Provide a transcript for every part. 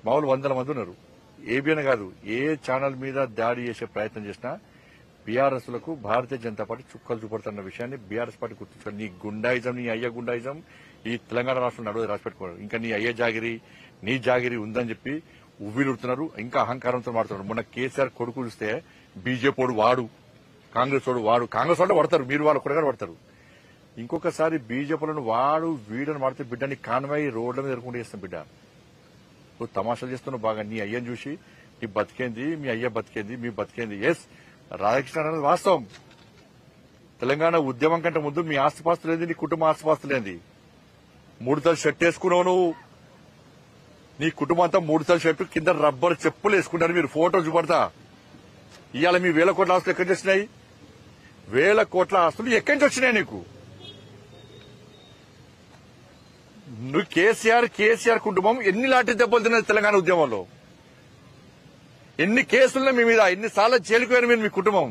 మామూలు 100 మంది ఉన్నారు. ఏబిఎన్ కాదు, ఏ ఛానల్ మీద దాడి చేసే ప్రయత్నం చేసినా బీఆర్ఎస్ లకు భారతీయ జనతా పార్టీ చుక్కలు చూపడుతున్న విషయాన్ని బీఆర్ఎస్ పార్టీ గుర్తుంచుకోండి. నీ గుండాయిజం, నీ అయ్య గుండాయిజం ఈ తెలంగాణ రాష్ట్రంలో నడువు రాసిపెట్టుకోరు. ఇంకా నీ అయ్య జాగిరి, నీ జాగిరి ఉందని చెప్పి ఉవ్విలుడుతున్నారు. ఇంకా అహంకారంతో మాడుతున్నారు. మొన్న కేసీఆర్ కొడుకు చూస్తే బీజేపీ వాడు, కాంగ్రెస్ వాడు, కాంగ్రెస్ వాళ్ళు పడతారు, మీరు వాళ్ళు కూడా పడతారు. ఇంకొకసారి బీజేపీలను వాడు వీడని వాడితే బిడ్డని కాన్వాయి రోడ్ల మీద ఎదుర్కొంటూ చేస్తాం. బిడ్డ నువ్వు తమాషాలు చేస్తున్నావు బాగా. నీ అయ్యని చూసి నీ బతికేంది, మీ అయ్య బతికేంది, మీ బతికేంది. ఎస్, రాధాకృష్ణ అనేది వాస్తవం. తెలంగాణ ఉద్యమం కంటే ముందు మీ ఆస్తిపాస్తులు ఏంది, నీ కుటుంబ ఆస్తిపాస్తులు ఏంది? 3 తల షర్ట్ వేసుకున్నావు నువ్వు. నీ కుటుంబం అంతా 3 తల షర్టు కింద రబ్బర్ చెప్పులు వేసుకుంటారు. మీరు ఫోటో చూపడతా. ఇవాళ మీ 1000 కోట్ల ఆస్తులు ఎక్కడి నుంచి వచ్చినాయి? 1000 కోట్ల ఆస్తులు ఎక్కడి నుంచి వచ్చినాయి నీకు? నువ్వు కేసీఆర్ కుటుంబం ఎన్ని లాంటి దెబ్బలు తిన్నది తెలంగాణ ఉద్యమంలో? ఎన్ని కేసులున్నాయి మీ మీద? ఎన్నిసార్లు జైలుకు పోయారు మీరు, మీ కుటుంబం?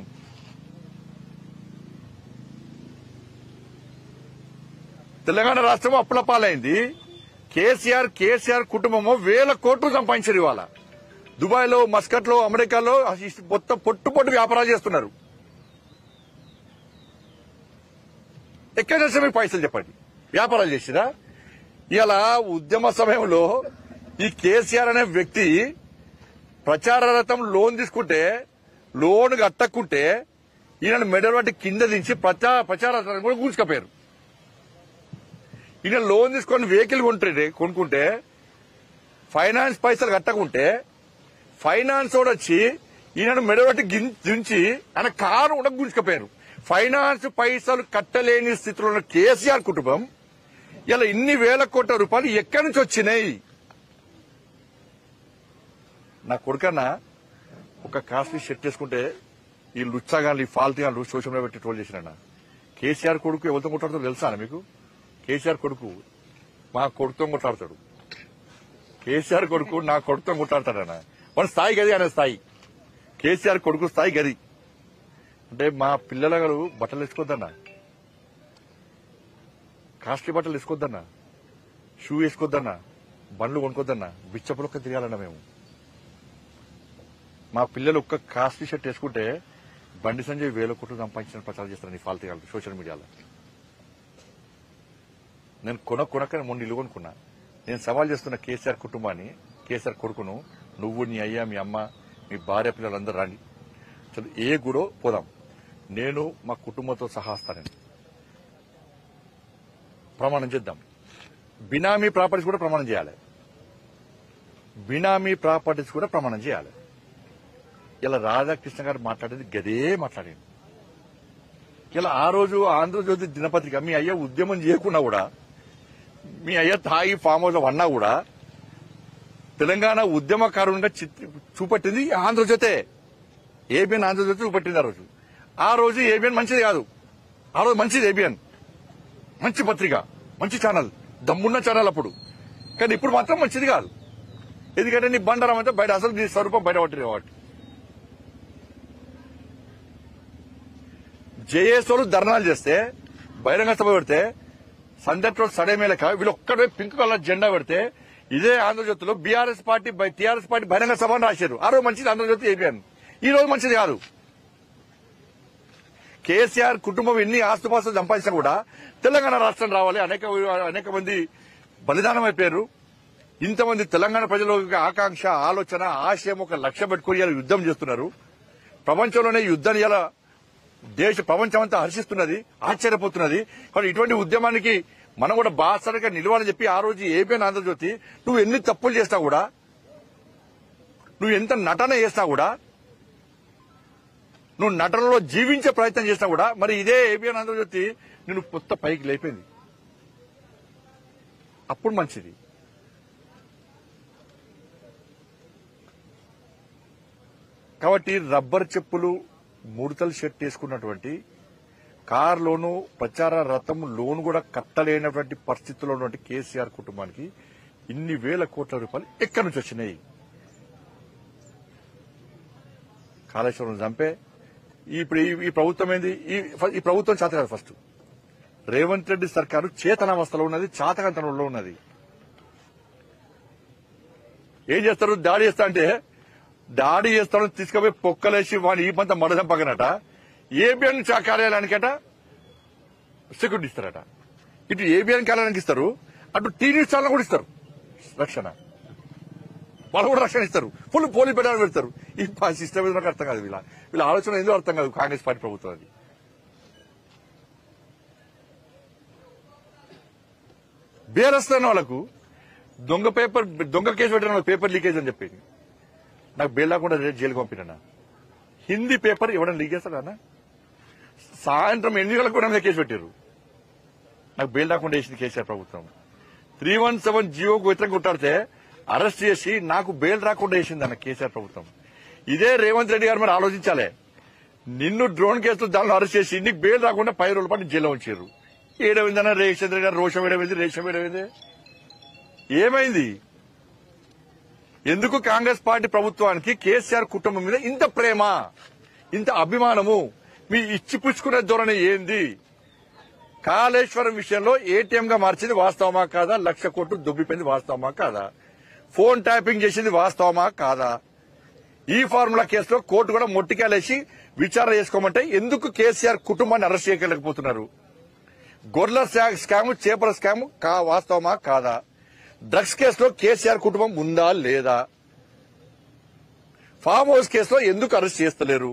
తెలంగాణ రాష్ట్రం అప్పుల పాలైంది. కేసీఆర్ కుటుంబము 1000 కోట్లు సంపాదించారు. ఇవాళ దుబాయ్ లో, మస్కట్ లో, అమెరికాలో మొత్తం పొట్టు వ్యాపారాలు చేస్తున్నారు. ఎక్కడ చేస్తే మీకు పైసలు చెప్పండి? వ్యాపారాలు చేసిరా? ఇలా ఉద్యమ సమయంలో ఈ కేసీఆర్ అనే వ్యక్తి ప్రచార రథం లోన్ తీసుకుంటే, లోన్ కట్టకుంటే ఈయన మెడల్ పట్టి కింద దించి ప్రచార రథం కూడా కూర్చుకపోయారు. ఈయన లోన్ తీసుకొని వెహికల్ కొనుక్కుంటే, ఫైనాన్స్ పైసలు కట్టకుంటే ఫైనాన్స్ కూడా వచ్చి ఈయన మెడల్ పట్టి దించి ఆయన కారు కూడా గుంజుకపోయారు. ఫైనాన్స్ పైసలు కట్టలేని స్థితిలో ఉన్న కేసీఆర్ కుటుంబం ఇలా ఇన్ని 1000 కోట్ల రూపాయలు ఎక్కడి నుంచి వచ్చినాయి? నా కొడుకన్నా ఒక కాస్ట్లీ షర్ట్ వేసుకుంటే ఈ లుచ్చాగాళ్ళు, ఈ ఫాల్తీగాళ్ళు సోషల్ మీడియా పెట్టి ట్రోల్ చేసిన. కేసీఆర్ కొడుకు ఎవరితో కొట్లాడుతాడో తెలుసా మీకు? కేసీఆర్ కొడుకు మా కొడుకుతో కొట్లాడతాడు. కేసీఆర్ కొడుకు నా కొడుకుతో కొట్లాడతాడన్న. మన స్థాయి గది అనే స్థాయి. కేసీఆర్ కొడుకు స్థాయి గది. అంటే మా పిల్లల గారు బట్టలు వేసుకోవద్దన్నా, కాస్ట్లీ బట్టలు వేసుకోవద్దన్నా, షూ వేసుకోవద్దన్నా, బండ్లు కొనుక్కోద్దన్నా, బిచ్చపులొక్క తిరగాలన్నా మేము. మా పిల్లలు ఒక్క కాస్ట్లీ షర్ట్ వేసుకుంటే బండి సంజయ్ 1000 కోట్లు సంపాదించిన ప్రచారం చేస్తారని ఫాల్తీగాళ్ళు సోషల్ మీడియాలో. నేను కొనక్క మొన్న ఇల్లు కొనుక్కున్నా. నేను సవాల్ చేస్తున్న కేసీఆర్ కుటుంబాన్ని, కేసీఆర్ కొడుకును, నువ్వు, నీ అయ్య, మీ అమ్మ, మీ భార్య, పిల్లలందరూ రండి, చదువు ఏ గుడో పోదాం. నేను మా కుటుంబంతో సహా వస్తానని ప్రమాణం చేద్దాం. బినామీ ప్రాపర్టీస్ కూడా ప్రమాణం చేయాలి. బినామీ ప్రాపర్టీస్ కూడా ప్రమాణం చేయాలి. ఇలా రాధాకృష్ణ గారు మాట్లాడేది గదే మాట్లాడింది. ఇలా ఆ రోజు ఆంధ్రజ్యోతి దినపత్రిక మీ అయ్య ఉద్యమం చేయకుండా కూడా, మీ అయ్య తాగి ఫామ్ హౌస్ అన్నా కూడా తెలంగాణ ఉద్యమకారునిగా చూపట్టింది ఆంధ్రజ్యోతే. ఏబిఎన్ ఆంధ్రజ్యోతి చూపట్టింది ఆ రోజు ఏబిఎన్ మంచిది కాదు. ఆ రోజు మంచిది ఏబిఎన్, మంచి పత్రిక, మంచి ఛానల్, దమ్మున్న ఛానల్ అప్పుడు. కానీ ఇప్పుడు మాత్రం మంచిది కాదు. ఎందుకంటే నీ బండారం అంటే బయట అసలు నీ స్వరూపం బయట పట్టింది కాబట్టి. జేఏసోలు ధర్నాలు చేస్తే, బహిరంగ సభ పెడితే, సందట్ రోడ్ సడేమేలక వీళ్ళు ఒక్కడే పింక్ కలర్ జెండా పెడితే ఇదే ఆంధ్రజ్యోతిలో టీఆర్ఎస్ పార్టీ బహిరంగ సభ అని రాశారు. ఆ రోజు మంచిది ఆంధ్రజ్యోతి ఏబిఎన్. ఈ రోజు మంచిది కాదు. కేసీఆర్ కుటుంబం ఎన్ని ఆస్తుపాస్తులు సంపాదించినా కూడా తెలంగాణ రాష్ట్రం రావాలి. అనేక మంది బలిదానం అయిపోయారు. ఇంతమంది తెలంగాణ ప్రజల ఆకాంక్ష, ఆలోచన, ఆశయం ఒక లక్ష్యం పెట్టుకుని ఇలా యుద్దం చేస్తున్నారు. ప్రపంచంలోనే యుద్ధాన్ని ఇలా ప్రపంచం అంతా హర్షిస్తున్నది, ఆశ్చర్యపోతున్నది. కానీ ఇటువంటి ఉద్యమానికి మనం కూడా బాసరగా నిలవాలని చెప్పి ఆ రోజు ఏబిఎన్ ఆంధ్రజ్యోతి, నువ్వు ఎన్ని తప్పులు చేసినా కూడా, నువ్వు ఎంత నటన చేసినా కూడా, నువ్వు నటనలో జీవించే ప్రయత్నం చేసినా కూడా, మరి ఇదే ఏబిఎన్ ఆంధ్రజ్యోతి నిన్ను కొత్త పైకి లేపింది. అప్పుడు మంచిది. కాబట్టి రబ్బర్ చెప్పులు, 3 తల షర్ట్ వేసుకున్నటువంటి, కారులోను ప్రచార రథం లోన్ కూడా కట్టలేనటువంటి పరిస్థితుల్లో ఉన్నటువంటి కేసీఆర్ కుటుంబానికి ఇన్ని 1000 కోట్ల రూపాయలు ఎక్కడి నుంచి వచ్చినాయి? కాళేశ్వరం చంపే ఇప్పుడు ఈ ప్రభుత్వం ఏంది? ఈ ప్రభుత్వం చేత కాదు. ఫస్ట్ రేవంత్ రెడ్డి సర్కారు చేతనావస్థలో ఉన్నది, చాతకంతనంలో ఉన్నది. ఏం చేస్తారు? దాడి చేస్తా అంటే దాడి చేస్తాడు తీసుకుపోయి పొక్కలేసి వాడిని ఈ పంత మడదం పక్కనట ఏబిఎన్ కార్యాలయానికట సెక్యూరిటీ ఇస్తారట. ఇటు ఏబిఎన్ కార్యాలయానికి ఇస్తారు, అటు టీవీ ఛానల్ కూడా ఇస్తారు రక్షణ. వాళ్ళు కూడా రక్షణ ఇస్తారు, ఫుల్ పోలీస్ పెట్టాలని పెడతారు. ఈ సిస్టమ్ నాకు అర్థం కాదు, వీళ్ళ ఆలోచన ఎందుకు అర్థం కాదు కాంగ్రెస్ పార్టీ ప్రభుత్వం. అది బీఆర్ఎస్ వాళ్ళకు దొంగ కేసు పెట్టిన వాళ్ళకి పేపర్ లీకేజ్ అని చెప్పింది. నాకు బెయిల్ లేకుండా జైలుకి పంపినా. హిందీ పేపర్ ఎవరైనా లీక్ చేస్తాడా? సాయంత్రం ఎన్నికలకు కూడా మీద కేసు పెట్టారు. నాకు బెయిల్ లేకుండా వేసింది కేసీఆర్ ప్రభుత్వం. 317 జీవోకు వ్యతిరేకంగా కొట్టాడితే అరెస్ట్ చేసి నాకు బెయిల్ రాకుండా వేసింది అన్న కేసీఆర్ ప్రభుత్వం. ఇదే రేవంత్ రెడ్డి గారు మరి ఆలోచించాలి. నిన్ను డ్రోన్ కేసులో దానిలో అరెస్ట్ చేసి నీకు బెయిల్ రాకుండా 10 రోజుల పాటు జైల్లో ఉంచారు. ఏడమైందన్న రేషచంద్ర గారు రోషం ఏడమైంది, రేషం ఏడమైంది, ఏమైంది? ఎందుకు కాంగ్రెస్ పార్టీ ప్రభుత్వానికి కేసీఆర్ కుటుంబం మీద ఇంత ప్రేమ, ఇంత అభిమానము? మీ ఇచ్చి పుచ్చుకునే ధోరణి ఏంది? కాళేశ్వరం విషయంలో ఏటీఎం గా మార్చింది వాస్తవమా కాదా? 1,00,000 కోట్లు దుబ్బిపోయింది వాస్తవమా కాదా? ఫోన్ ట్యాపింగ్ చేసింది వాస్తవమా కాదా? ఈ ఫార్ములా కేసులో కోర్టు కూడా మొట్టికాలేసి విచారణ చేసుకోమంటే ఎందుకు కేసీఆర్ కుటుంబాన్ని అరెస్ట్ చేయలేకపోతున్నారు? గొర్రెల స్కామ్, చేపల స్కామ్ వాస్తవమా కాదా? డ్రగ్స్ కేసులో కేసీఆర్ కుటుంబం ఉందా లేదా? ఫామ్ హౌస్ కేసులో ఎందుకు అరెస్ట్ చేస్తలేరు?